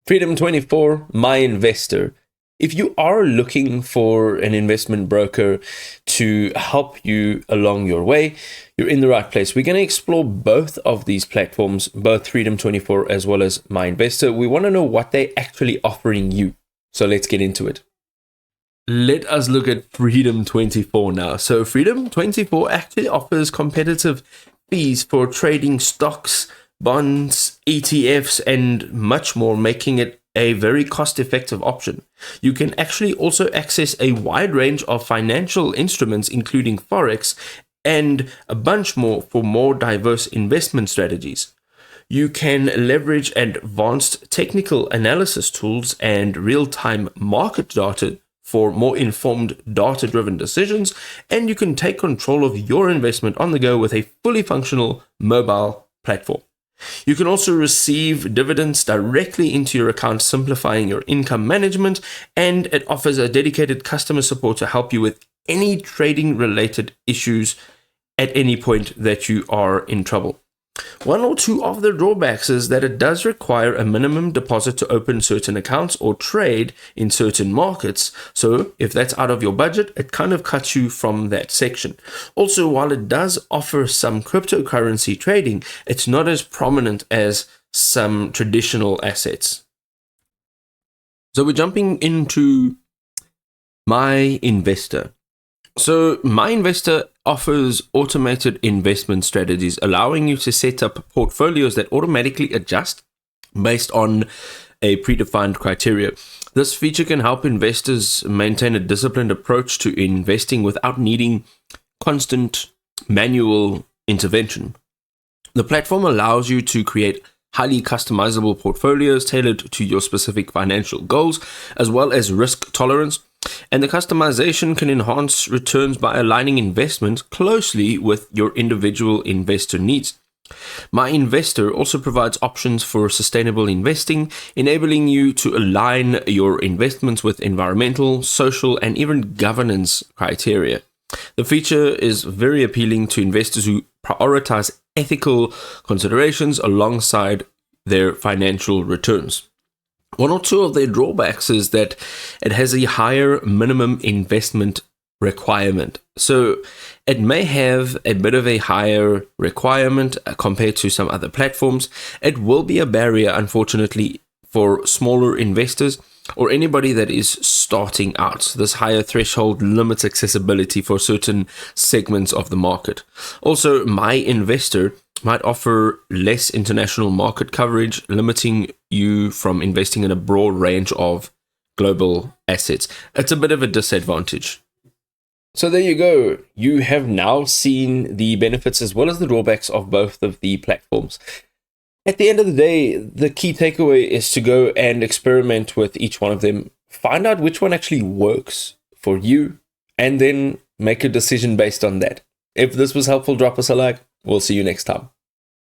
Freedom24, MyInvestor. If you are looking for an investment broker to help you along your way, you're in the right place. We're going to explore both of these platforms, both Freedom24 as well as MyInvestor. We want to know what they're actually offering you. So let's get into it. Let us look at Freedom24 now. So Freedom24 actually offers competitive fees for trading stocks, bonds, ETFs, and much more, making it a very cost-effective option. You can actually also access a wide range of financial instruments, including Forex, and a bunch more for more diverse investment strategies. You can leverage advanced technical analysis tools and real-time market data for more informed, data-driven decisions, and you can take control of your investment on the go with a fully functional mobile platform. You can also receive dividends directly into your account, simplifying your income management, and it offers a dedicated customer support to help you with any trading-related issues at any point that you are in trouble. One or two of the drawbacks is that it does require a minimum deposit to open certain accounts or trade in certain markets. So if that's out of your budget, it kind of cuts you from that section. Also, while it does offer some cryptocurrency trading, it's not as prominent as some traditional assets. So we're jumping into MyInvestor. So MyInvestor offers automated investment strategies, allowing you to set up portfolios that automatically adjust based on a predefined criteria. This feature can help investors maintain a disciplined approach to investing without needing constant manual intervention. The platform allows you to create highly customizable portfolios tailored to your specific financial goals, as well as risk tolerance. And the customization can enhance returns by aligning investments closely with your individual investor needs. MyInvestor also provides options for sustainable investing, enabling you to align your investments with environmental, social, and even governance criteria. The feature is very appealing to investors who prioritize ethical considerations alongside their financial returns. One or two of their drawbacks is that it has a higher minimum investment requirement. So it may have a bit of a higher requirement compared to some other platforms. It will be a barrier, unfortunately, for smaller investors or anybody that is starting out. This higher threshold limits accessibility for certain segments of the market. Also, MyInvestor might offer less international market coverage, limiting you from investing in a broad range of global assets. It's a bit of a disadvantage. So there you go. You have now seen the benefits as well as the drawbacks of both of the platforms. At the end of the day, the key takeaway is to go and experiment with each one of them, find out which one actually works for you, and then make a decision based on that. If this was helpful, drop us a like. We'll see you next time.